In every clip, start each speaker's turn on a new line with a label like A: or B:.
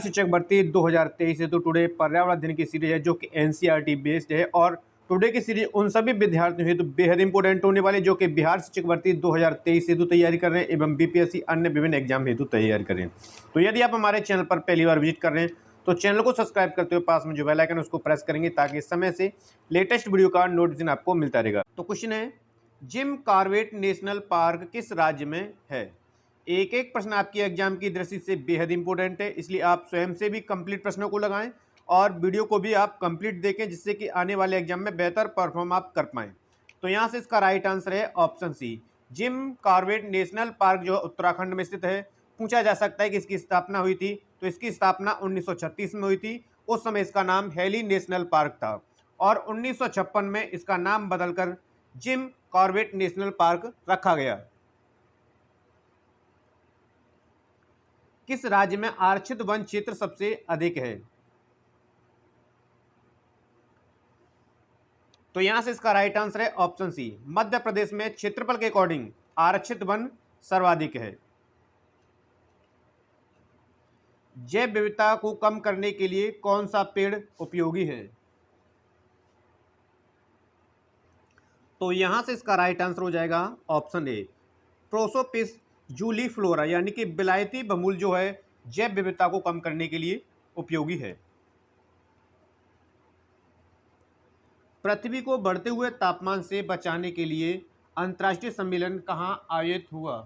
A: शिक्षक भर्ती 2023 है। तो टुडे पर्यावरण अध्ययन की सीरीज है जो कि एनसीईआरटी बेस्ड है और टुडे की सीरीज उन सभी विद्यार्थियों हेतु बेहद इंपॉर्टेंट होने वाले जो कि बिहार शिक्षक भर्ती 2023 हेतु तैयारी कर रहे हैं एवं बीपीएससी अन्य विभिन्न एग्जाम हेतु तैयारी कर रहे हैं। तो यदि आप हमारे चैनल पर पहली बार विजिट कर रहे हैं तो चैनल को सब्सक्राइब करते हुए पास में जो बेल आइकन है उसको प्रेस करेंगे ताकि समय से लेटेस्ट वीडियो का नोटिफिकेशन आपको मिलता रहेगा। तो क्वेश्चन है, जिम कॉर्बेट नेशनल पार्क किस राज्य में है? एक एक प्रश्न आपकी एग्जाम की दृष्टि से बेहद इंपॉर्टेंट है, इसलिए आप स्वयं से भी कंप्लीट प्रश्नों को लगाएं और वीडियो को भी आप कंप्लीट देखें जिससे कि आने वाले एग्जाम में बेहतर परफॉर्म आप कर पाएं। तो यहां से इसका राइट आंसर है option C, Jim Corbett national park जो उत्तराखंड में स्थित है। पूछा जा सकता है कि इसकी स्थापना हुई थी, तो इसकी स्थापना 1936 में हुई थी। उस समय इसका नाम हेली नेशनल पार्क था और 1956 में इसका नाम बदलकर जिम कॉर्बेट नेशनल पार्क रखा गया। किस राज्य में आरक्षित वन क्षेत्र सबसे अधिक है? तो यहां से इसका राइट आंसर है ऑप्शन सी, मध्य प्रदेश में क्षेत्रफल के अकॉर्डिंग आरक्षित वन सर्वाधिक है। जैव विविधता को कम करने के लिए कौन सा पेड़ उपयोगी है? तो यहां से इसका राइट आंसर हो जाएगा ऑप्शन ए, प्रोसोपिस जूलीफ्लोरा, यानी कि बिलायती बबूल जो है जैव विविधता को कम करने के लिए उपयोगी है। पृथ्वी को बढ़ते हुए तापमान से बचाने के लिए अंतर्राष्ट्रीय सम्मेलन कहां आयोजित हुआ?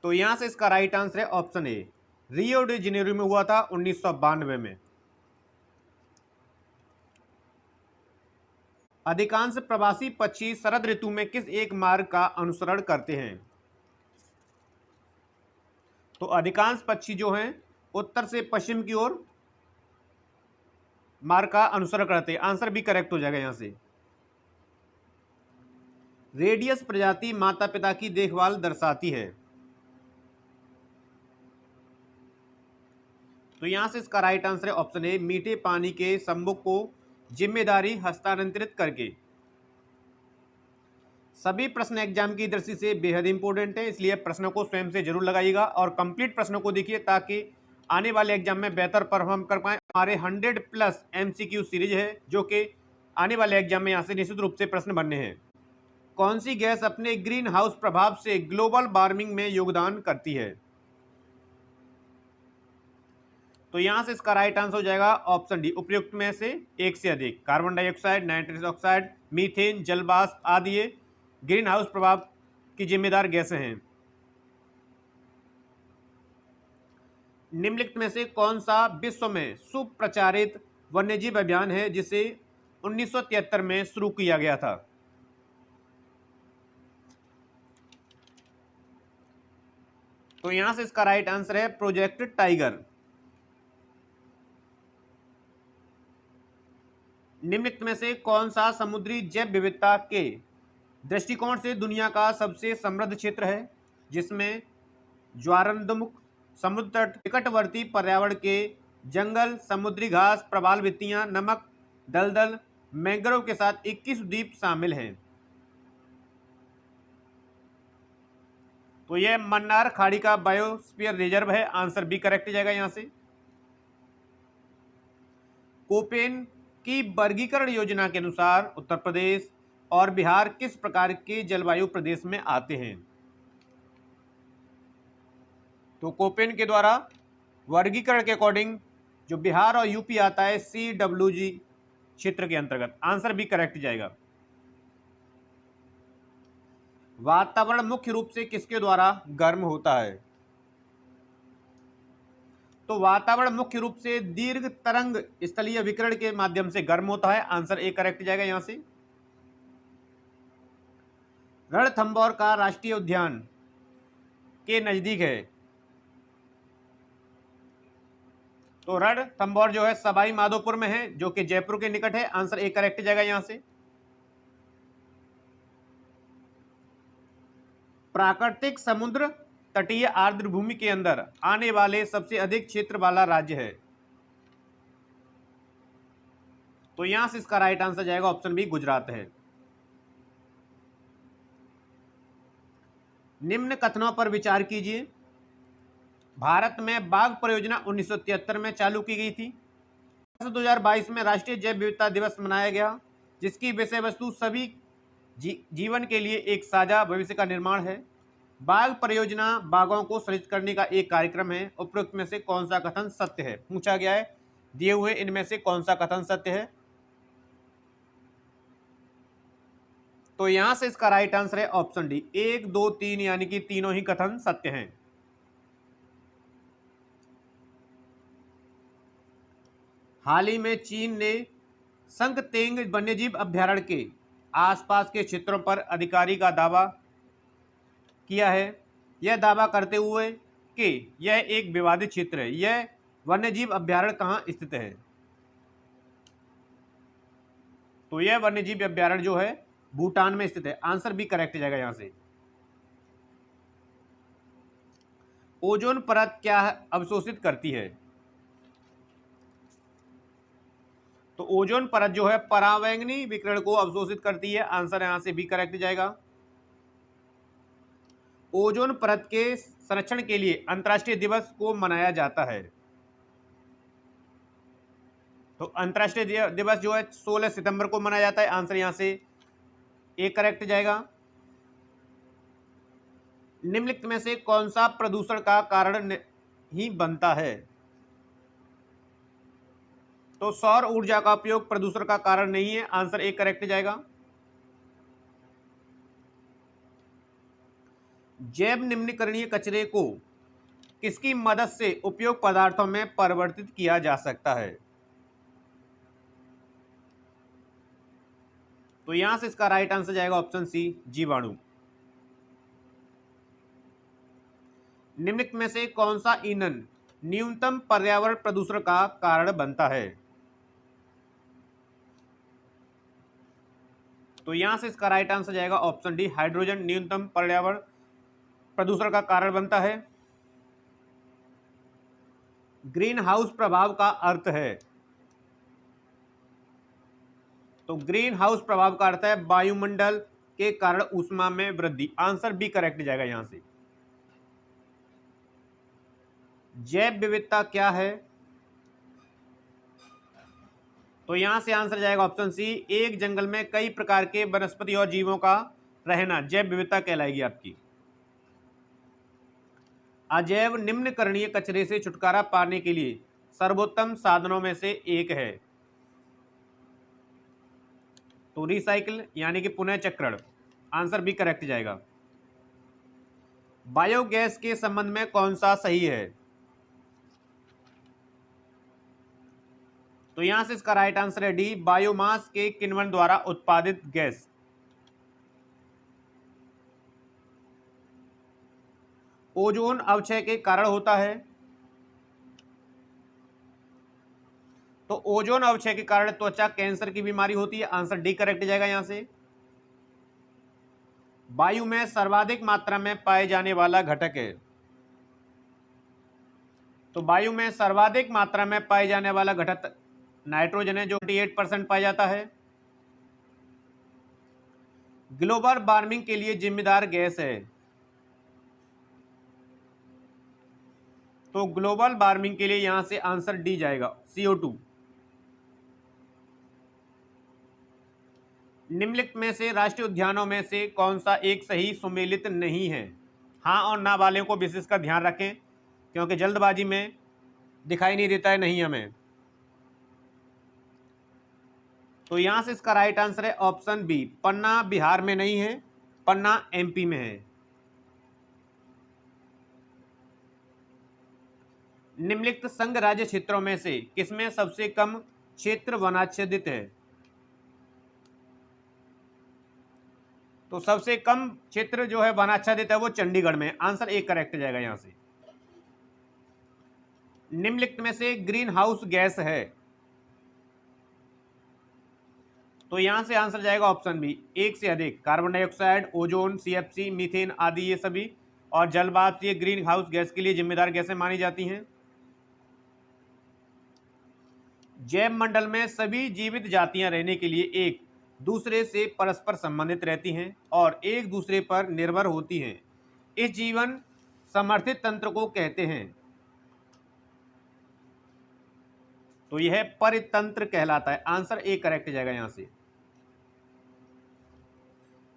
A: तो यहां से इसका राइट आंसर है option A, Rio de Janeiro में हुआ था 1992 में। अधिकांश प्रवासी पक्षी शरद ऋतु में किस एक मार्ग का अनुसरण करते हैं? तो अधिकांश पक्षी जो हैं उत्तर से पश्चिम की ओर मार्ग का अनुसरण करते हैं। आंसर भी करेक्ट हो जाएगा यहां से। रेडियस प्रजाति माता पिता की देखभाल दर्शाती है। तो यहां से इसका राइट आंसर है ऑप्शन ए, मीठे पानी के सम्मुख को जिम्मेदारी हस्तांतरित करके। सभी प्रश्न एग्जाम की दृष्टि से बेहद इंपॉर्टेंट है, इसलिए प्रश्नों को स्वयं से जरूर लगाइएगा और कंप्लीट प्रश्नों को देखिए ताकि आने वाले एग्जाम में बेहतर परफॉर्म कर पाए। हमारे 100+ एमसीक्यू सीरीज है जो कि आने वाले एग्जाम में यहाँ से निश्चित रूप से प्रश्न बनने हैं। कौन सी गैस अपने ग्रीन हाउस प्रभाव से ग्लोबल वार्मिंग में योगदान करती है? तो यहां से इसका राइट आंसर हो जाएगा ऑप्शन डी, उपयुक्त में से एक से अधिक। Carbon dioxide, nitrous oxide, methane, जलवाष्प आदि ये ग्रीन हाउस प्रभाव की जिम्मेदार गैसें हैं। निम्नलिखित में से कौन सा विश्व में सुप्रचारित वन्यजीव अभियान है जिसे 1973 में शुरू किया गया था? तो यहां से इसका राइट आंसर है प्रोजेक्ट टाइगर। निम्नलिखित में से कौन सा समुद्री जैव विविधता के दृष्टिकोण से दुनिया का सबसे समृद्ध क्षेत्र है, जिसमें ज्वारंदमुख, समुद्र तट, निकटवर्ती पर्यावरण के जंगल, समुद्री घास, प्रवाल भित्तियां, नमक, दलदल, मैंग्रोव के साथ 21 द्वीप शामिल हैं? तो यह मन्नार खाड़ी का बायोस्फीयर रिजर्व है। आंसर भी करेक्ट जाएगा यहां से। कोपेन की वर्गीकरण योजना के अनुसार उत्तर प्रदेश और बिहार किस प्रकार के जलवायु प्रदेश में आते हैं? तो कोपेन के द्वारा वर्गीकरण के अकॉर्डिंग जो बिहार और यूपी आता है CWG क्षेत्र के अंतर्गत। आंसर भी करेक्ट जाएगा। वातावरण मुख्य रूप से किसके द्वारा गर्म होता है? तो वातावरण मुख्य रूप से दीर्घ तरंग स्थलीय विकिरण के माध्यम से गर्म होता है। आंसर ए करेक्ट जाएगा यहां से। रणथंभौर का राष्ट्रीय उद्यान के नजदीक है? तो रणथंभौर जो है सवाई माधोपुर में है जो कि जयपुर के निकट है। आंसर ए करेक्ट जाएगा यहां से। प्राकृतिक समुद्र तटीय आर्द्र भूमि के अंदर आने वाले सबसे अधिक क्षेत्र वाला राज्य है? तो यहां से इसका राइट आंसर जाएगा ऑप्शन बी, गुजरात है। निम्न कथनों पर विचार कीजिए। भारत में बाघ परियोजना 1973 में चालू की गई थी। 2022 में राष्ट्रीय जैव विविधता दिवस मनाया गया, जिसकी विषय वस्तु सभी जीवन के लिए एक साझा भविष्य का निर्माण है। बाघ परियोजना बाघों को सृजित करने का एक कार्यक्रम है। उपरोक्त में से कौन सा कथन सत्य है? पूछा गया है, दिए हुए इनमें से कौन सा कथन सत्य है? तो यहां से इसका राइट आंसर है ऑप्शन डी, 1, 2, 3, यानी कि तीनों ही कथन सत्य हैं। हाल ही में चीन ने संगतेंग वन्यजीव अभयारण्य के आसपास के क्षेत्रों पर अधिकारी का दावा किया है, यह दावा करते हुए कि यह एक विवादित क्षेत्र है। यह वन्यजीव अभयारण्य कहाँ स्थित है? तो यह वन्यजीव अभयारण्य जो है भूटान में स्थित है। आंसर भी करेक्ट जाएगा यहां से। ओजोन परत क्या अवशोषित करती है? तो ओजोन परत जो है परावैंगनी विकिरण को अवशोषित करती है। आंसर यहां से भी करेक्ट जाएगा। ओजोन परत के संरक्षण के लिए अंतर्राष्ट्रीय दिवस को मनाया जाता है। तो अंतर्राष्ट्रीय दिवस जो है 16 सितंबर को मनाया जाता है। आंसर यहां से ए करेक्ट जाएगा। निम्नलिखित में से कौन सा प्रदूषण का कारण ही बनता है? तो सौर ऊर्जा का उपयोग प्रदूषण का कारण नहीं है। आंसर ए करेक्ट जाएगा। जैव निम्नीकरणीय कचरे को किसकी मदद से उपयोग पदार्थों में परिवर्तित किया जा सकता है? तो यहां से इसका राइट आंसर जाएगा ऑप्शन सी, जीवाणु। निम्नलिखित में से कौन सा ईंधन न्यूनतम पर्यावरण प्रदूषण का कारण बनता है? तो यहां से इसका राइट आंसर जाएगा ऑप्शन डी, हाइड्रोजन न्यूनतम पर्यावरण प्रदूषण का कारण बनता है। ग्रीन हाउस प्रभाव का अर्थ है? तो ग्रीन हाउस प्रभाव का अर्थ है वायुमंडल के कारण ऊष्मा में वृद्धि। आंसर भी करेक्ट जाएगा यहां से। जैव विविधता क्या है? तो यहां से आंसर जाएगा ऑप्शन सी, एक जंगल में कई प्रकार के वनस्पति और जीवों का रहना जैव विविधता कहलाएगी आपकी। अजैव निम्नकरणीय कचरे से छुटकारा पाने के लिए सर्वोत्तम साधनों में से एक है। तो रिसाइकिल यानी कि पुनः चक्रण। आंसर भी करेक्ट जाएगा। बायोगैस के संबंध में कौन सा सही है? तो यहां से इसका राइट आंसर है डी, बायोमास के किण्वन द्वारा उत्पादित गैस। ओजोन अवक्षय के कारण होता है? तो ओजोन अवक्षय के कारण त्वचा कैंसर की बीमारी होती है। आंसर डी करेक्ट जाएगा यहां से। वायु में सर्वाधिक मात्रा में पाए जाने वाला घटक है? तो वायु में सर्वाधिक मात्रा में पाए जाने वाला घटक नाइट्रोजन है, जो 28% पाया जाता है। ग्लोबल वार्मिंग के लिए जिम्मेदार गैस है? तो ग्लोबल वार्मिंग के लिए यहां से आंसर डी जाएगा, CO2। निम्नलिखित में से राष्ट्रीय उद्यानों में से कौन सा एक सही सुमेलित नहीं है? हाँ और ना वाले को विशेषकर ध्यान रखें, क्योंकि जल्दबाजी में दिखाई नहीं देता है नहीं हमें। तो यहां से इसका राइट आंसर है ऑप्शन बी, पन्ना बिहार में नहीं है, पन्ना MP में है। निम्नलिखित संघ राज्य क्षेत्रों में से किसमें सबसे कम क्षेत्र वनाच्छादित है? तो सबसे कम क्षेत्र जो है वनाच्छादित है वो चंडीगढ़ में। आंसर ए करेक्ट जाएगा यहां से। निम्नलिखित में से ग्रीन हाउस गैस है? तो यहां से आंसर जाएगा ऑप्शन बी, एक से अधिक। Carbon dioxide, ozone, CFC, methane आदि ये सभी और जलवाष्प ये ग्रीन हाउस गैस के लिए जिम्मेदार गैसें मानी जाती हैं। जैव मंडल में सभी जीवित जातियां रहने के लिए एक दूसरे से परस्पर संबंधित रहती हैं और एक दूसरे पर निर्भर होती हैं। इस जीवन समर्थित तंत्र को कहते हैं? तो यह परितंत्र कहलाता है। आंसर ए करेक्ट जाएगा यहां से।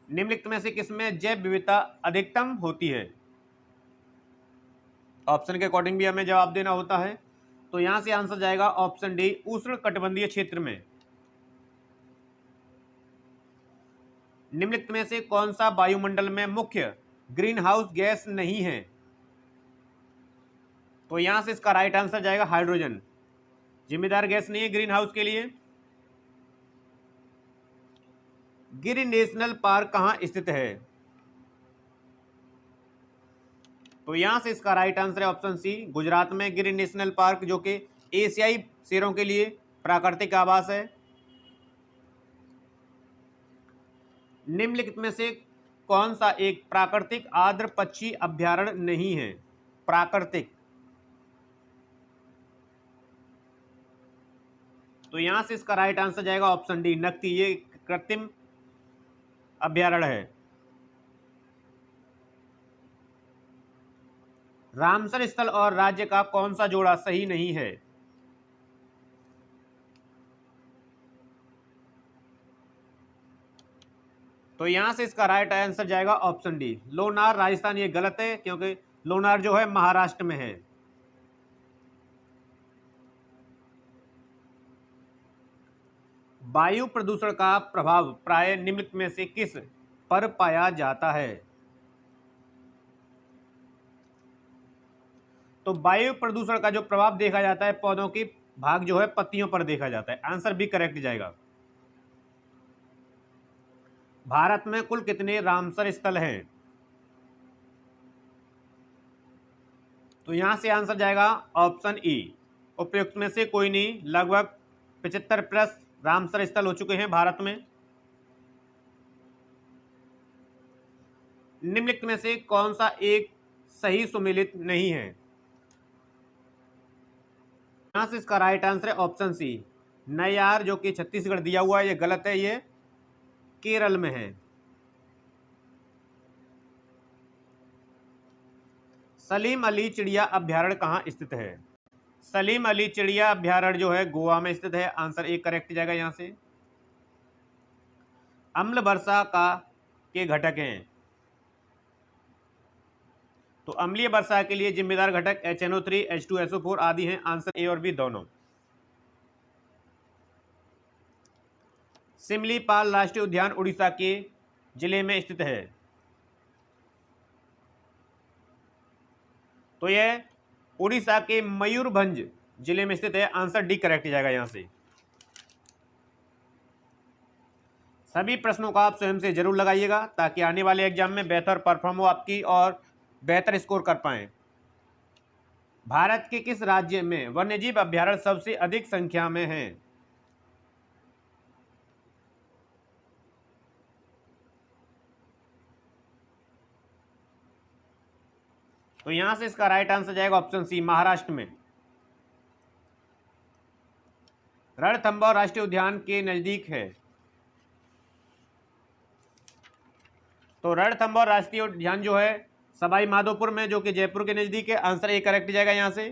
A: निम्नलिखित में से किसमें जैव विविधता अधिकतम होती है? ऑप्शन के अकॉर्डिंग भी हमें जवाब देना होता है। तो यहां से आंसर जाएगा ऑप्शन डी, उष्ण कटिबंधीय क्षेत्र में। निम्नलिखित में से कौन सा वायुमंडल में मुख्य ग्रीन हाउस गैस नहीं है? तो यहां से इसका राइट आंसर जाएगा हाइड्रोजन। जिम्मेदार गैस नहीं है ग्रीन हाउस के लिए। गिर नेशनल पार्क कहां स्थित है? तो यहां से इसका राइट आंसर है ऑप्शन सी, गुजरात में गिर नेशनल पार्क, जो कि एशियाई शेरों के लिए प्राकृतिक आवास है। निम्नलिखित में से कौन सा एक प्राकृतिक आर्द्र पक्षी अभ्यारण्य नहीं है? प्राकृतिक। तो यहां से इसका राइट आंसर जाएगा ऑप्शन डी, नकती। ये कृत्रिम अभ्यारण्य है। रामसर स्थल और राज्य का कौन सा जोड़ा सही नहीं है? तो यहां से इसका राइट आंसर जाएगा ऑप्शन डी, लोनार राजस्थान। ये गलत है क्योंकि लोनार जो है महाराष्ट्र में है। वायु प्रदूषण का प्रभाव प्राय निम्नलिखित में से किस पर पाया जाता है? तो वायु प्रदूषण का जो प्रभाव देखा जाता है पौधों की भाग जो है पत्तियों पर देखा जाता है। आंसर भी करेक्ट जाएगा। भारत में कुल कितने रामसर स्थल हैं? तो यहां से आंसर जाएगा ऑप्शन ई, उपयुक्त में से कोई नहीं। लगभग 75 प्लस रामसर स्थल हो चुके हैं भारत में। निम्नलिखित में से कौन सा एक सही सुमेलित नहीं है? यहां से इसका राइट आंसर है ऑप्शन सी, नैयार, जो कि छत्तीसगढ़ दिया हुआ है। ये गलत है, ये केरल में है। सलीम अली चिड़िया अभ्यारण्य कहां स्थित है? सलीम अली चिड़िया अभ्यारण्य जो है गोवा में स्थित है। आंसर एक करेक्ट जाएगा यहां से। अम्ल वर्षा का के घटक हैं। तो अम्लीय वर्षा के लिए जिम्मेदार घटक HNO3, H2SO4 आदि हैं। आंसर ए और बी दोनों। सिमलीपाल राष्ट्रीय उद्यान उड़ीसा के जिले में स्थित है। तो यह उड़ीसा के मयूरभंज जिले में स्थित है। आंसर डी करेक्ट जाएगा यहां से। सभी प्रश्नों का आप स्वयं से जरूर लगाइएगा ताकि आने वाले एग्जाम में बेहतर परफॉर्म हो आपकी और बेहतर स्कोर कर पाएं। भारत के किस राज्य में वन्यजीव अभ्यारण्य सबसे अधिक संख्या में हैं? तो यहां से इसका राइट आंसर जाएगा ऑप्शन सी, महाराष्ट्र में। रणथंभौर राष्ट्रीय उद्यान के नजदीक है। तो रणथंभौर राष्ट्रीय उद्यान जो है सवाई माधोपुर में, जो कि जयपुर के नजदीक है। आंसर ए करेक्ट जाएगा यहां से।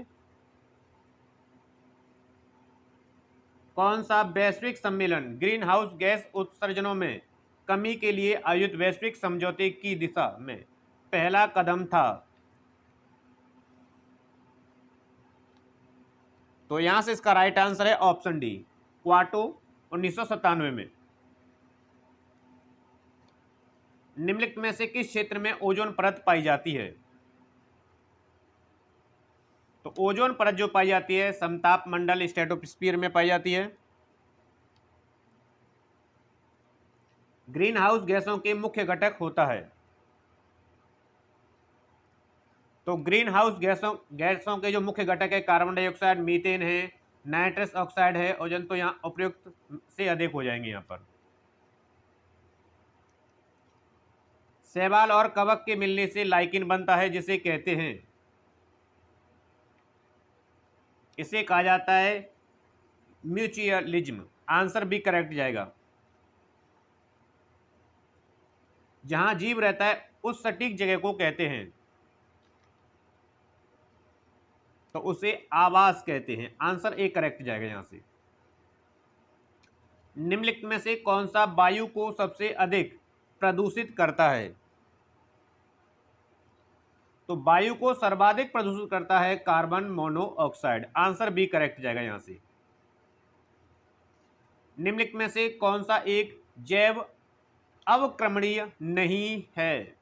A: कौन सा वैश्विक सम्मेलन ग्रीन हाउस गैस उत्सर्जनों में कमी के लिए आयोजित वैश्विक समझौते की दिशा में पहला कदम था? तो यहां से इसका राइट आंसर है ऑप्शन डी, क्वाटो, 1997 में। निम्नलिखित में से किस क्षेत्र में ओजोन परत पाई जाती है? तो ओजोन परत जो पाई जाती है समताप मंडल स्ट्रेटोस्फीयर में पाई जाती है। ग्रीन हाउस गैसों के मुख्य घटक होता है। तो ग्रीन हाउस गैसों के जो मुख्य घटक है कार्बन डाइऑक्साइड, मीथेन है, नाइट्रस ऑक्साइड है, ओजोन तो यहाँ उपयुक्त से अधिक हो जाएंगे यहाँ पर। शैवाल और कवक के मिलने से लाइकिन बनता है, जिसे कहते हैं, इसे कहा जाता है म्यूचुअलिज्म। आंसर भी करेक्ट जाएगा। जहां जीव रहता है उस सटीक जगह को कहते हैं। तो उसे आवास कहते हैं। आंसर ए करेक्ट जाएगा यहां से। निम्नलिखित में से कौन सा वायु को सबसे अधिक प्रदूषित करता है? तो वायु को सर्वाधिक प्रदूषित करता है carbon monoxide. Answer B correct जाएगा यहां से। निम्नलिखित में से कौन सा एक जैव अवक्रमणीय नहीं है?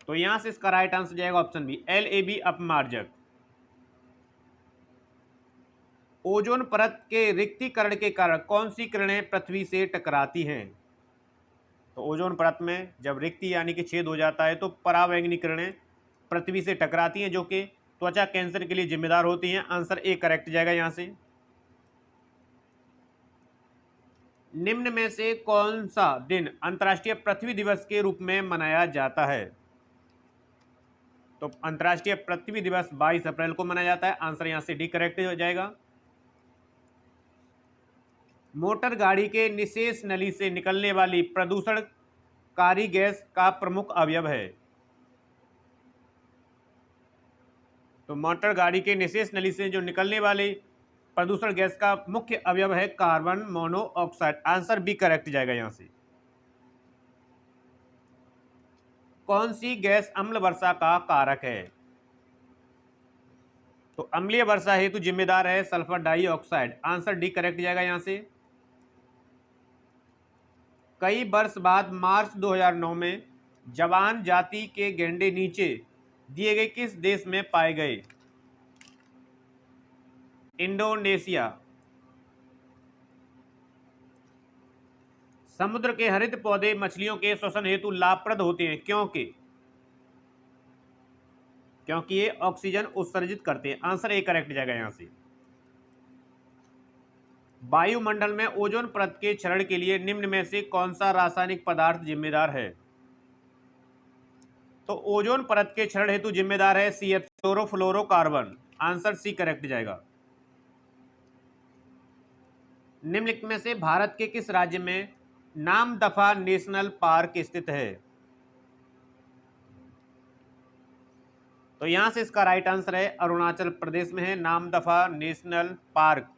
A: तो यहां से इसका राइट आंसर जाएगा ऑप्शन बी, LAB अपमार्जक। ओजोन परत के रिक्तीकरण के कारण कौन सी किरणें पृथ्वी से टकराती हैं? तो ओजोन परत में जब रिक्ति यानी कि छेद हो जाता है तो परावैंगनी किरणें पृथ्वी से टकराती हैं, जो कि त्वचा कैंसर के लिए जिम्मेदार होती हैं। आंसर ए करेक्ट जाएगा यहां से। निम्न में से कौन सा दिन अंतर्राष्ट्रीय पृथ्वी दिवस के रूप में मनाया जाता है? तो अंतर्राष्ट्रीय पृथ्वी दिवस 22 अप्रैल को मनाया जाता है। आंसर यहां से डी करेक्ट हो जाएगा। मोटर गाड़ी के निशेष नली से निकलने वाली प्रदूषणकारी गैस का प्रमुख अवयव है? तो मोटर गाड़ी के निशेष नली से जो निकलने वाली प्रदूषण गैस का मुख्य अवयव है carbon monoxide. Answer B correct जाएगा यहां से। कौन सी गैस अम्ल वर्षा का कारक है? तो अम्लीय वर्षा हेतु जिम्मेदार है sulphur dioxide. Answer D correct जाएगा यहां से। कई वर्ष बाद मार्च 2009 में जवान जाति के गैंडे नीचे दिए गए किस देश में पाए गए? इंडोनेशिया। समुद्र के हरित पौधे मछलियों के श्वसन हेतु लाभप्रद होते हैं, क्योंकि ये ऑक्सीजन उत्सर्जित करते हैं। आंसर ए करेक्ट जाएगा यहां से। वायुमंडल में ओजोन परत के क्षरण के लिए निम्न में से कौन सा रासायनिक पदार्थ जिम्मेदार है? तो ओजोन परत के क्षरण हेतु जिम्मेदार है CH chlorofluorocarbon. Answer C correct जाएगा। निम्नलिखित में से भारत के किस राज्य में नामदफा नेशनल पार्क स्थित है? तो यहां से इसका राइट आंसर है अरुणाचल प्रदेश में है नामदफा नेशनल पार्क।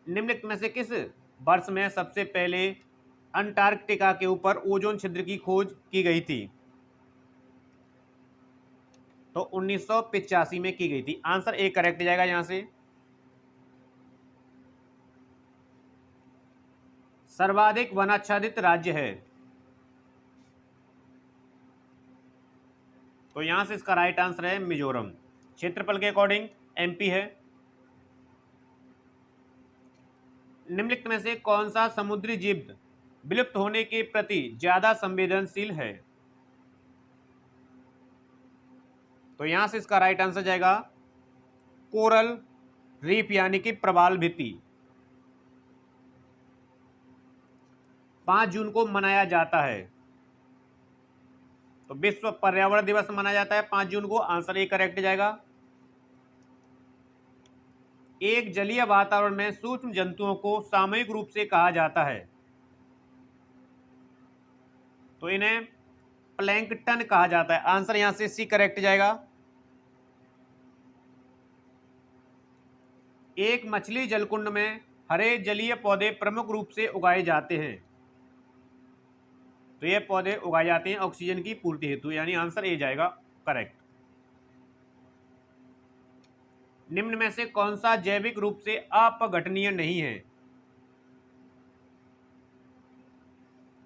A: निम्नलिखित में से किस वर्ष में सबसे पहले अंटार्कटिका के ऊपर ओजोन छिद्र की खोज की गई थी? तो 1985 में की गई थी। आंसर ए करेक्ट जाएगा यहां से। सर्वाधिक वनाच्छादित राज्य है? तो यहां से इसका राइट आंसर है मिजोरम। क्षेत्रफल के अकॉर्डिंग MP है। निम्नलिखित में से कौन सा समुद्री जीव विलुप्त होने के प्रति ज्यादा संवेदनशील है? तो यहां से इसका राइट आंसर जाएगा कोरल रीफ यानी कि प्रवाल भित्ति। 5 जून को मनाया जाता है? तो विश्व पर्यावरण दिवस मनाया जाता है 5 जून को। आंसर ए करेक्ट जाएगा। एक जलीय वातावरण में सूक्ष्म जंतुओं को सामूहिक रूप से कहा जाता है? तो इन्हें प्लैंकटन कहा जाता है। आंसर यहां से सी करेक्ट जाएगा। एक मछली जलकुंड में हरे जलीय पौधे प्रमुख रूप से उगाए जाते हैं? तो ये पौधे उगाए जाते हैं ऑक्सीजन की पूर्ति हेतु, यानी आंसर ए जाएगा करेक्ट। निम्न में से कौन सा जैविक रूप से अपघटनीय नहीं है?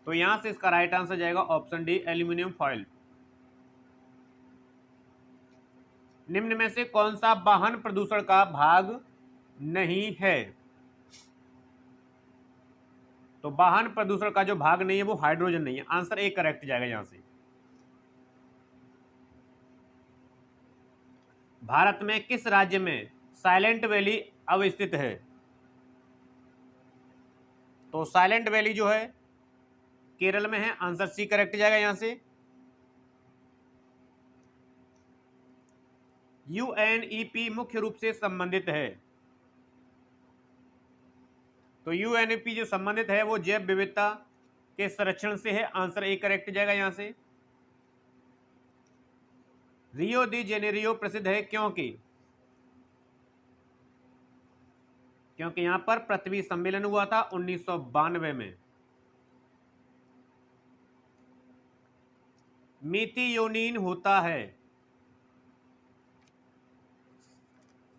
A: तो यहां से इसका राइट आंसर जाएगा ऑप्शन डी एल्यूमिनियम फॉयल। निम्न में से कौन सा वाहन प्रदूषण का भाग नहीं है? तो वाहन प्रदूषण का जो भाग नहीं है वो हाइड्रोजन नहीं है। आंसर ए करेक्ट जाएगा यहां से। भारत में किस राज्य में साइलेंट वैली अवस्थित है? तो साइलेंट वैली जो है केरल में है। आंसर सी करेक्ट जाएगा यहां से। UNEP मुख्य रूप से संबंधित है? तो यूएनईपी जो संबंधित है वो जैव विविधता के संरक्षण से है। आंसर ए करेक्ट जाएगा यहां से। रियो दी जेनेरियो प्रसिद्ध है क्योंकि यहां पर पृथ्वी सम्मेलन हुआ था 1992 में। मीथियोनिन होता है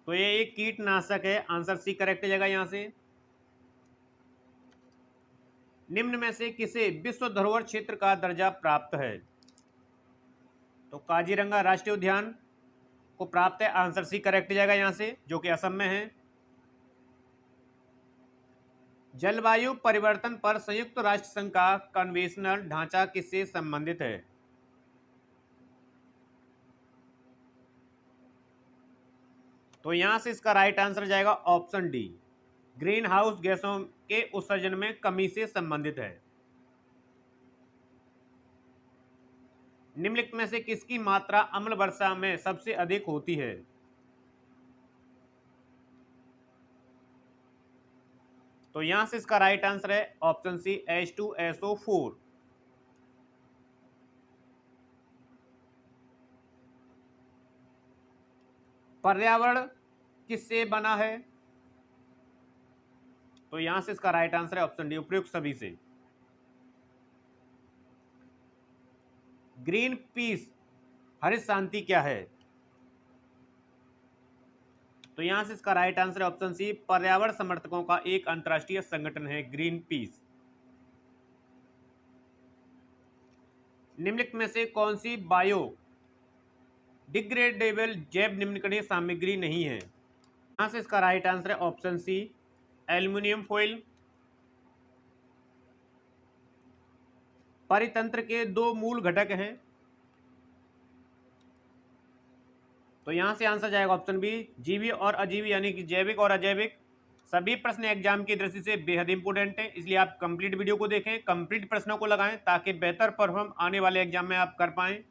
A: तो ये एक कीटनाशक है। आंसर सी करेक्ट जाएगा यहां से। निम्न में से किसे विश्व धरोहर क्षेत्र का दर्जा प्राप्त है? तो काजीरंगा राष्ट्रीय उद्यान को प्राप्त है। आंसर सी करेक्ट जाएगा यहां से, जो कि असम में है। जलवायु परिवर्तन पर संयुक्त राष्ट्र संघ का कन्वेंशनल ढांचा किससे संबंधित है? तो यहां से इसका राइट आंसर जाएगा ऑप्शन डी, ग्रीन हाउस गैसों के उत्सर्जन में कमी से संबंधित है। निम्नलिखित में से किसकी मात्रा अम्ल वर्षा में सबसे अधिक होती है? तो यहां से इसका राइट आंसर है ऑप्शन सी, H2SO4। पर्यावरण किससे बना है? तो यहां से इसका राइट आंसर है ऑप्शन डी, उपयुक्त सभी से। ग्रीन पीस हरित शांति क्या है? तो यहां से इसका राइट आंसर है ऑप्शन सी, पर्यावरण समर्थकों का एक अंतर्राष्ट्रीय संगठन है ग्रीन पीस। निम्नलिखित में से कौन सी बायो डिग्रेडेबल जैव निम्नकणीय सामग्री नहीं है? यहां से इसका राइट आंसर है ऑप्शन सी, एल्युमिनियम फॉइल। परितंत्र के दो मूल घटक हैं। तो यहां से आंसर जाएगा ऑप्शन बी, जीवी और अजीवी, यानी कि जैविक और अजैविक। सभी प्रश्न एग्जाम की दृष्टि से बेहद इंपोर्टेंट है, इसलिए आप कंप्लीट वीडियो को देखें, कंप्लीट प्रश्नों को लगाएं, ताकि बेहतर परफॉर्म आने वाले एग्जाम में आप कर पाएं।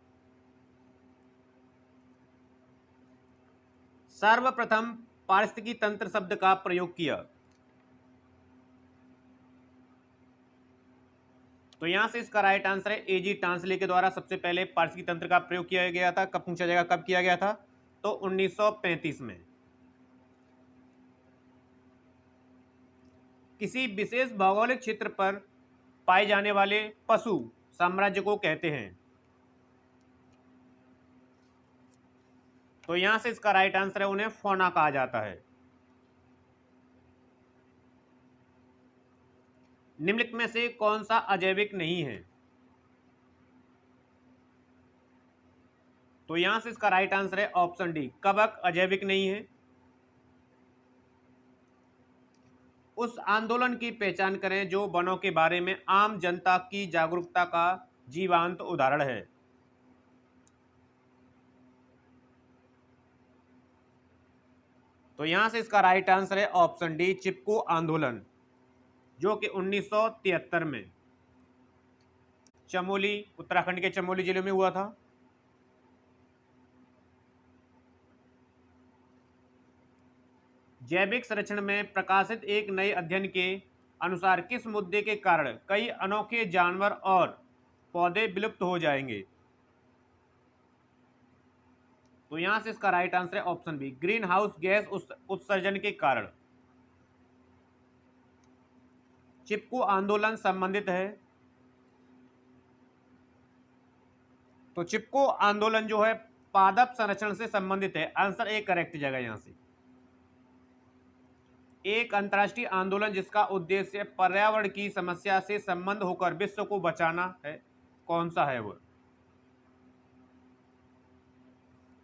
A: सर्वप्रथम पारिस्थितिकी तंत्र शब्द का प्रयोग किया? तो यहां से इसका राइट आंसर है एजी टांसले के द्वारा सबसे पहले पारिस्थितिकी तंत्र का प्रयोग किया गया था। कब पूछा जाएगा कब किया गया था? तो 1935 में। किसी विशेष भौगोलिक क्षेत्र पर पाए जाने वाले पशु साम्राज्य को कहते हैं? तो यहां से इसका राइट आंसर है उन्हें फौना कहा जाता है। निम्नलिखित में से कौन सा अजैविक नहीं है? तो यहां से इसका राइट आंसर है ऑप्शन डी, कवक अजैविक नहीं है। उस आंदोलन की पहचान करें जो वनों के बारे में आम जनता की जागरूकता का जीवंत उदाहरण है। तो यहां से इसका राइट आंसर है ऑप्शन डी, चिपको आंदोलन, जो कि 1973 में चमोली, उत्तराखंड के चमोली जिले में हुआ था। जैविक संरक्षण में प्रकाशित एक नए अध्ययन के अनुसार किस मुद्दे के कारण कई अनोखे जानवर और पौधे विलुप्त हो जाएंगे? तो यहां से इसका राइट आंसर है option B, greenhouse gas उत्सर्जन के कारण। चिपको आंदोलन संबंधित है। तो चिपको आंदोलन जो है पादप संरक्षण से संबंधित है। आंसर ए करेक्ट जगह यहां से। एक अंतर्राष्ट्रीय आंदोलन जिसका उद्देश्य पर्यावरण की समस्या से संबंध होकर विश्व को बचाना है, कौन सा है वो?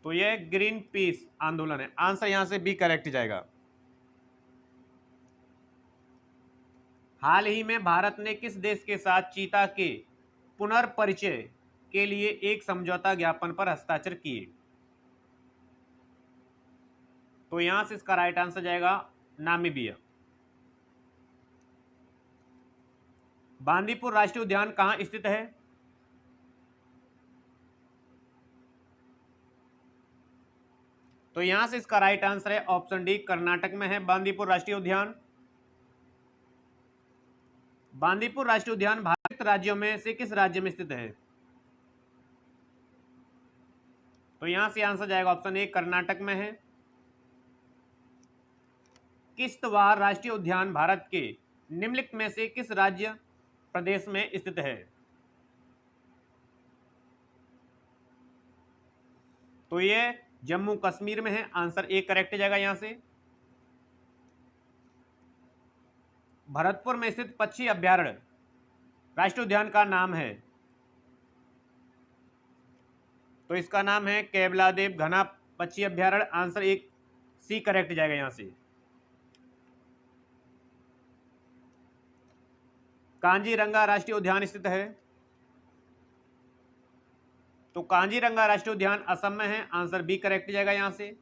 A: तो यह ग्रीन पीस आंदोलन है। आंसर यहां से बी करेक्ट जाएगा। हाल ही में भारत ने किस देश के साथ चीता के पुनर्परिचय के लिए एक समझौता ज्ञापन पर हस्ताक्षर किए? तो यहां से इसका राइट आंसर जाएगा नामीबिया। बांदीपुर राष्ट्रीय उद्यान कहां स्थित है? तो यहां से इसका राइट आंसर है ऑप्शन डी, कर्नाटक में है बांदीपुर राष्ट्रीय उद्यान। बांदीपुर राष्ट्रीय उद्यान भारत राज्यों में से किस राज्य में स्थित है? तो यहां से आंसर जाएगा ऑप्शन ए, कर्नाटक में है। किश्तवाड़ राष्ट्रीय उद्यान भारत के निम्नलिखित में से किस राज्य प्रदेश में स्थित है? तो ये जम्मू कश्मीर में है। आंसर ए करेक्ट जाएगा यहां से। भरतपुर में स्थित पक्षी अभ्यारण्य राष्ट्रीय उद्यान का नाम है? तो इसका नाम है केवलादेव घना पक्षी अभ्यारण्य। आंसर एक सी करेक्ट जाएगा यहां से। कांजीरंगा राष्ट्रीय उद्यान स्थित है? तो कांजीरंगा राष्ट्रीय उद्यान असम में है। आंसर बी करेक्ट जाएगा यहां से।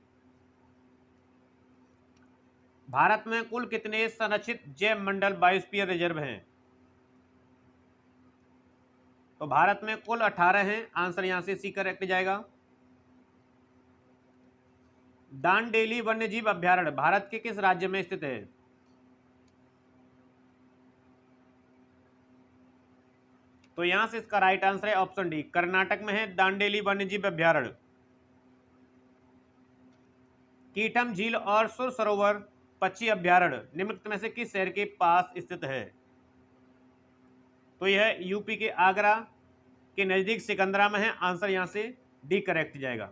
A: भारत में कुल कितने संरक्षित जैव मंडल बायोस्फीयर रिजर्व हैं? तो भारत में कुल 18 हैं। आंसर यहां से सी करेक्ट जाएगा। दांडेली वन्यजीव अभ्यारण्य भारत के किस राज्य में स्थित है? तो यहां से इसका राइट आंसर है ऑप्शन डी, कर्नाटक में है दांडेली वन्यजीव अभ्यारण्य। कीटम झील और सुर सरोवर पक्षी अभ्यारण्य निम्नलिखित में से किस शहर के पास स्थित है? तो यह यूपी के आगरा के नजदीक सिकंदरा में है। आंसर यहां से डी करेक्ट जाएगा।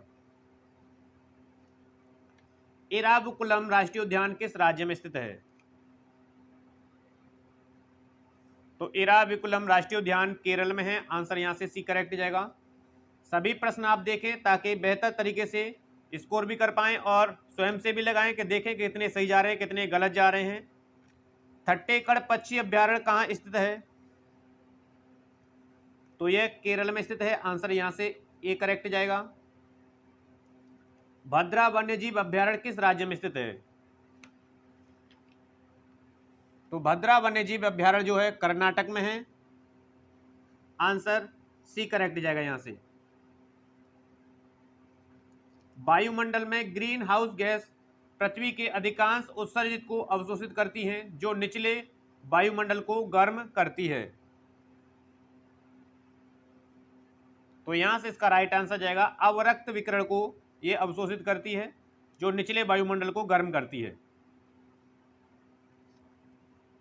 A: एराविकुलम राष्ट्रीय उद्यान किस राज्य में स्थित है? तो एराविकुलम राष्ट्रीय उद्यान केरल में है। आंसर यहां से सी करेक्ट जाएगा। सभी प्रश्न आप देखें ताकि बेहतर तरीके से स्कोर भी कर पाएं और स्वयं से भी लगाएं कि देखें कि कितने सही जा रहे हैं कितने गलत जा रहे हैं। थट्टेकड़ पक्षी अभ्यारण्य कहाँ स्थित है? तो यह केरल में स्थित है। आंसर यहां से ए करेक्ट जाएगा। भद्रा वन्यजीव अभ्यारण्य किस राज्य में स्थित है? तो भद्रा वन्यजीव अभ्यारण्य जो है कर्नाटक में है। आंसर सी करेक्ट जाएगा यहां से। वायुमंडल में ग्रीन हाउस गैस पृथ्वी के अधिकांश उत्सर्जित को अवशोषित करती हैं जो निचले वायुमंडल को गर्म करती है। तो यहां से इसका राइट आंसर जाएगा अवरक्त विकिरण को यह अवशोषित करती है जो निचले वायुमंडल को गर्म करती है।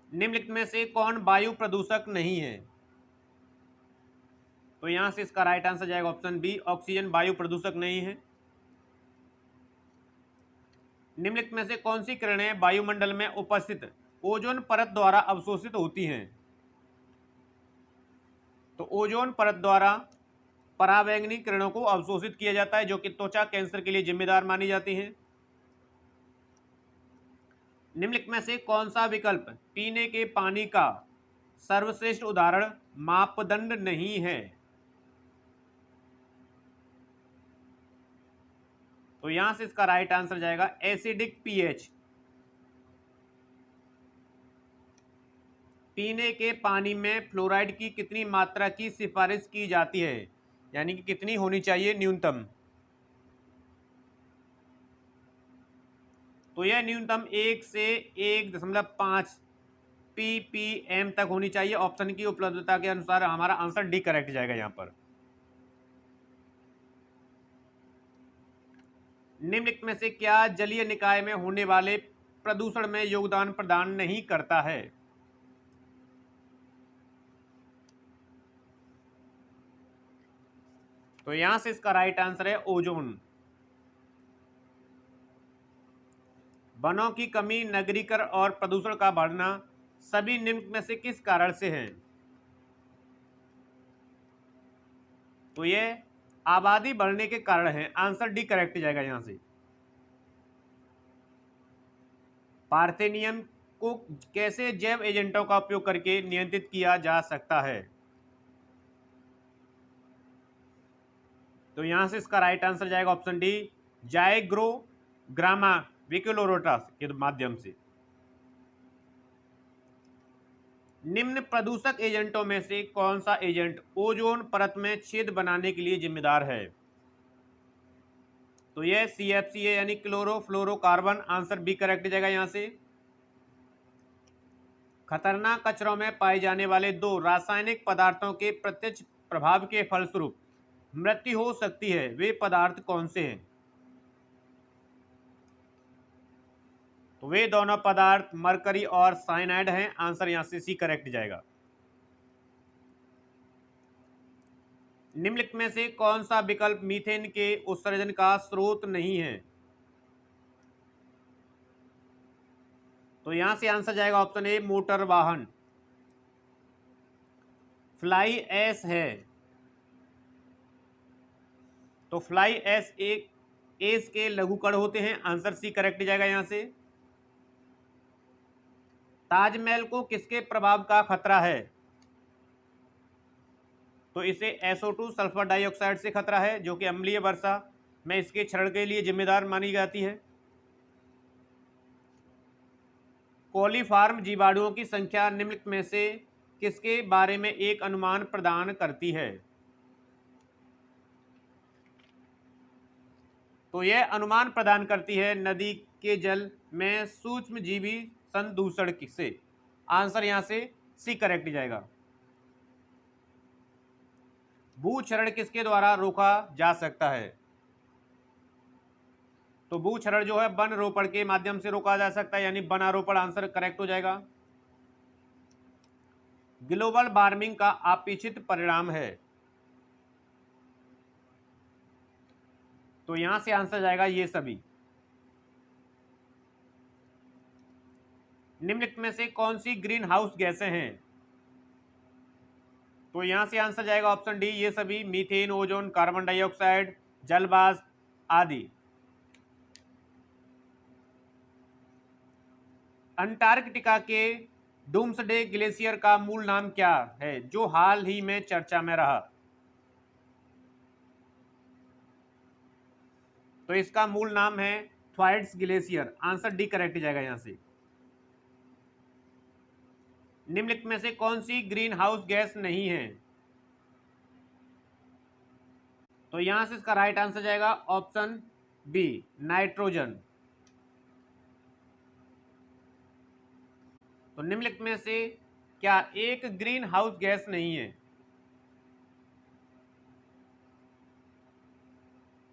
A: निम्नलिखित में से कौन वायु प्रदूषक नहीं है? तो यहां से इसका राइट आंसर जाएगा ऑप्शन बी, ऑक्सीजन वायु प्रदूषक नहीं है। निम्नलिखित में से कौन सी किरणें वायुमंडल में उपस्थित ओजोन परत द्वारा अवशोषित होती हैं? तो ओजोन परत द्वारा परावैंगनी किरणों को अवशोषित किया जाता है जो कि त्वचा कैंसर के लिए जिम्मेदार मानी जाती हैं। निम्नलिखित में से कौन सा विकल्प पीने के पानी का सर्वश्रेष्ठ उदाहरण मापदंड नहीं है? तो यहां से इसका राइट आंसर जाएगा एसिडिक पीएच। पीने के पानी में फ्लोराइड की कितनी मात्रा की सिफारिश की जाती है, यानी कि कितनी होनी चाहिए न्यूनतम? तो यह न्यूनतम 1 से 1.5 ppm तक होनी चाहिए। ऑप्शन की उपलब्धता के अनुसार हमारा आंसर डी करेक्ट जाएगा यहां पर। निम्नलिखित में से क्या जलीय निकाय में होने वाले प्रदूषण में योगदान प्रदान नहीं करता है? तो यहां से इसका राइट आंसर है ओजोन। वनों की कमी, नगरीकरण और प्रदूषण का बढ़ना सभी निम्न में से किस कारण से है? तो ये आबादी बढ़ने के कारण है। आंसर डी करेक्ट जाएगा यहां से। पार्थेनियम को कैसे जैव एजेंटों का उपयोग करके नियंत्रित किया जा सकता है? तो यहां से इसका राइट आंसर जाएगा ऑप्शन डी, जाइग्रोग्रामा विक्लोरोटास के माध्यम से। निम्न प्रदूषक एजेंटों में से कौन सा एजेंट ओजोन परत में छेद बनाने के लिए जिम्मेदार है? तो यह CFC है यानी क्लोरोफ्लोरोकार्बन। आंसर बी करेक्ट जाएगा यहां से। खतरनाक कचरों में पाए जाने वाले दो रासायनिक पदार्थों के प्रत्यक्ष प्रभाव के फलस्वरूप मृत्यु हो सकती है, वे पदार्थ कौन से हैं? तो वे दोनों पदार्थ मरकरी और साइनाइड हैं। आंसर यहां से सी करेक्ट जाएगा। निम्नलिखित में से कौन सा विकल्प मीथेन के उत्सर्जन का स्रोत नहीं है? तो यहां से आंसर जाएगा ऑप्शन ए, मोटर वाहन। फ्लाई ऐश है, तो फ्लाई ऐश एक एस के लघुकण होते हैं। आंसर सी करेक्ट जाएगा यहां से। ताजमहल को किसके प्रभाव का खतरा है? तो इसे SO2 सल्फर डाइऑक्साइड से खतरा है, जो कि अम्लीय वर्षा में इसके क्षरण के लिए जिम्मेदार मानी जाती है। कोलीफार्म जीवाणुओं की संख्या निम्नलिखित में से किसके बारे में एक अनुमान प्रदान करती है? तो यह अनुमान प्रदान करती है नदी के जल में सूक्ष्म जीवी संदूषण से। आंसर यहां से सी करेक्ट जाएगा। भूक्षरण किसके द्वारा रोका जा सकता है? तो भूक्षरण जो है वन रोपण के माध्यम से रोका जा सकता है, यानी वनारोपण। आंसर करेक्ट हो जाएगा। ग्लोबल वार्मिंग का अपेक्षित परिणाम है, तो यहां से आंसर जाएगा ये सभी। निम्नलिखित में से कौन सी ग्रीन हाउस गैसें हैं? तो यहां से आंसर जाएगा ऑप्शन डी, ये सभी। मीथेन, ओजोन, कार्बन डाइऑक्साइड, जलवाष्प आदि। अंटार्कटिका के डूम्सडे ग्लेशियर का मूल नाम क्या है, जो हाल ही में चर्चा में रहा? तो इसका मूल नाम है थ्वाइट्स ग्लेशियर। आंसर डी करेक्ट जाएगा यहां से। निम्नलिखित में से कौन सी ग्रीन हाउस गैस नहीं है? तो यहां से इसका राइट आंसर जाएगा ऑप्शन बी, नाइट्रोजन। तो निम्नलिखित में से क्या एक ग्रीन हाउस गैस नहीं है?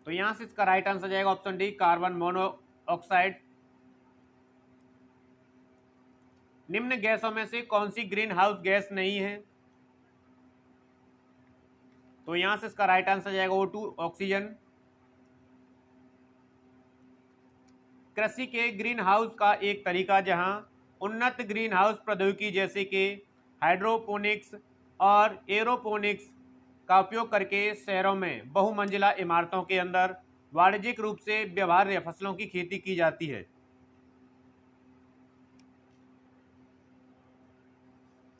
A: तो यहां से इसका राइट आंसर जाएगा ऑप्शन डी, कार्बन मोनोऑक्साइड। निम्न गैसों में से कौन सी ग्रीन हाउस गैस नहीं है? तो यहां से इसका राइट आंसर जाएगा O2, ऑक्सीजन। कृषि के ग्रीन हाउस का एक तरीका, जहां उन्नत ग्रीन हाउस प्रौद्योगिकी जैसे कि हाइड्रोपोनिक्स और एरोपोनिक्स का उपयोग करके शहरों में बहुमंजिला इमारतों के अंदर वाणिज्यिक रूप से व्यवहार्य फसलों की खेती की जाती है।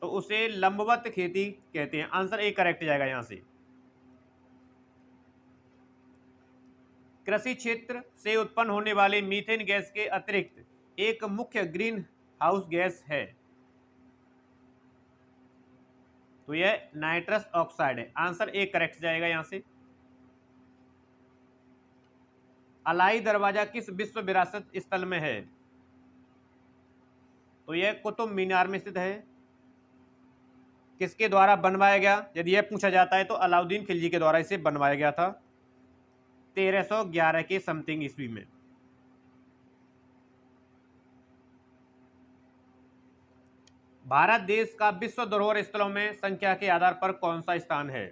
A: तो उसे लंबवत खेती कहते हैं। आंसर ए करेक्ट जाएगा यहां से। कृषि क्षेत्र से उत्पन्न होने वाले मीथेन गैस के अतिरिक्त एक मुख्य ग्रीन हाउस गैस है, तो यह नाइट्रस ऑक्साइड है। आंसर ए करेक्ट जाएगा यहां से। अलाई दरवाजा किस विश्व विरासत स्थल में है? तो यह कुतुब मीनार में स्थित है। किसके द्वारा बनवाया गया, यदि यह पूछा जाता है, तो अलाउद्दीन खिलजी के द्वारा इसे बनवाया गया था 1311 के समथिंग ईस्वी में। भारत देश का विश्व धरोहर स्थलों में संख्या के आधार पर कौन सा स्थान है?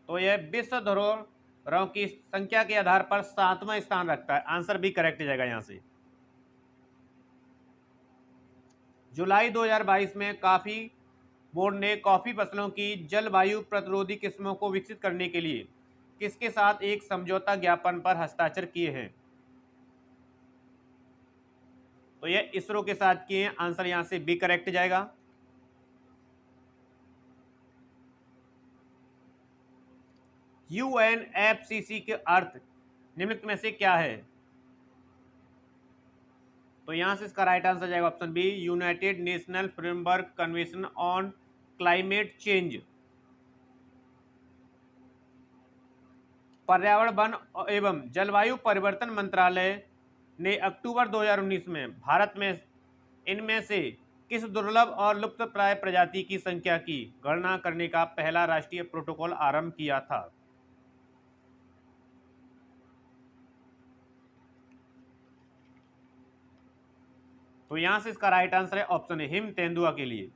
A: तो यह विश्व धरोहरों की संख्या के आधार पर 7वां स्थान रखता है। आंसर भी करेक्ट जाएगा यहां से। जुलाई 2022 में कॉफी बोर्ड ने कॉफी फसलों की जलवायु प्रतिरोधी किस्मों को विकसित करने के लिए किसके साथ एक समझौता ज्ञापन पर हस्ताक्षर किए हैं? तो यह इसरो के साथ किए हैं। आंसर यहां से बी करेक्ट जाएगा। UNFCCC के अर्थ निम्नलिखित में से क्या है? तो यहां से इसका राइट आंसर जाएगा option B, united national framework convention on climate change. पर्यावरण, वन एवं जलवायु परिवर्तन मंत्रालय ने अक्टूबर 2019 में भारत में इनमें से किस दुर्लभ और लुप्तप्राय प्रजाति की संख्या की गणना करने का पहला राष्ट्रीय प्रोटोकॉल आरंभ किया था? तो यहां से इसका राइट आंसर है ऑप्शन है हिम तेंदुआ के लिए।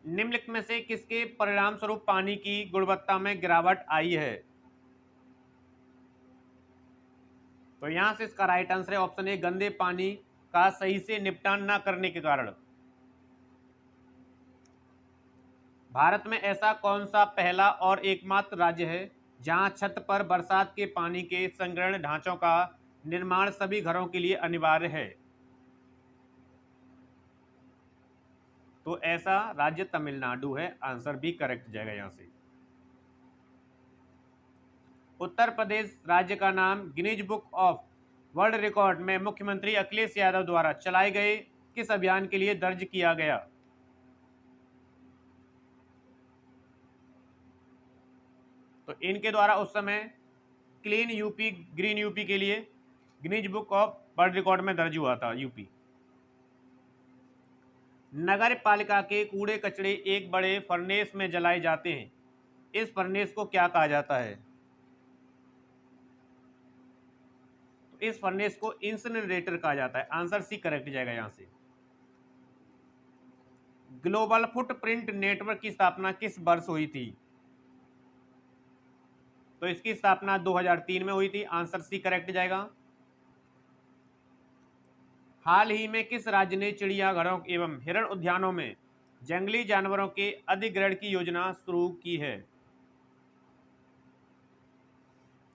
A: निम्नलिखित में से किसके परिणाम स्वरूप पानी की गुणवत्ता में गिरावट आई है? तो यहां से इसका राइट आंसर है ऑप्शन ए गंदे पानी का सही से निपटान न करने के कारण। भारत में ऐसा कौन सा पहला और एकमात्र राज्य है जहां छत पर बरसात के पानी के संग्रहण ढांचों का निर्माण सभी घरों के लिए अनिवार्य है? तो ऐसा राज्य तमिलनाडु है। आंसर भी करेक्ट जाएगा यहां से। उत्तर प्रदेश राज्य का नाम Guinness book of world record में मुख्यमंत्री अखिलेश यादव द्वारा चलाए गए किस अभियान के लिए दर्ज किया गया? तो इनके द्वारा उस समय क्लीन यूपी ग्रीन यूपी के लिए Guinness book of world record में दर्ज हुआ था यूपी। नगर पालिका के कूड़े कचरे एक बड़े फर्नेस में जलाए जाते हैं। इस फर्नेस को क्या कहा जाता है? तो इस फर्नेस को इंसिनरेटर कहा जाता है। आंसर सी करेक्ट जाएगा यहां से। ग्लोबल फुटप्रिंट नेटवर्क की स्थापना किस वर्ष हुई थी? तो इसकी स्थापना 2003 में हुई थी। आंसर सी करेक्ट जाएगा। हाल ही में किस राज्य ने चिड़ियाघरों एवं हिरण उद्यानों में जंगली जानवरों के अधिग्रहण की योजना शुरू की है?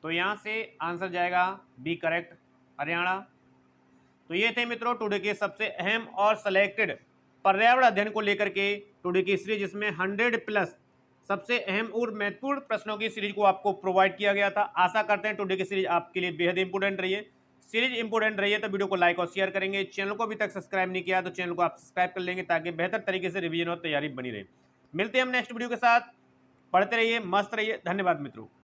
A: तो यहां से आंसर जाएगा बी करेक्ट, हरियाणा। तो ये थे मित्रों टुडे के सबसे अहम और सिलेक्टेड पर्यावरण अध्ययन को लेकर के टुडे की सीरीज, जिसमें 100+ सबसे अहम और महत्वपूर्ण प्रश्नों की सीरीज को आपको प्रोवाइड किया गया था। आशा करते हैं टुडे की सीरीज आपके लिए बेहद इंपोर्टेंट रही है। सीरीज इंपोर्टेंट रही है तो वीडियो को लाइक और शेयर करेंगे। चैनल को अभी तक सब्सक्राइब नहीं किया तो चैनल को आप सब्सक्राइब कर लेंगे ताकि बेहतर तरीके से रिवीजन और तैयारी बनी रहे। मिलते हैं हम नेक्स्ट वीडियो के साथ। पढ़ते रहिए, मस्त रहिए। धन्यवाद मित्रों।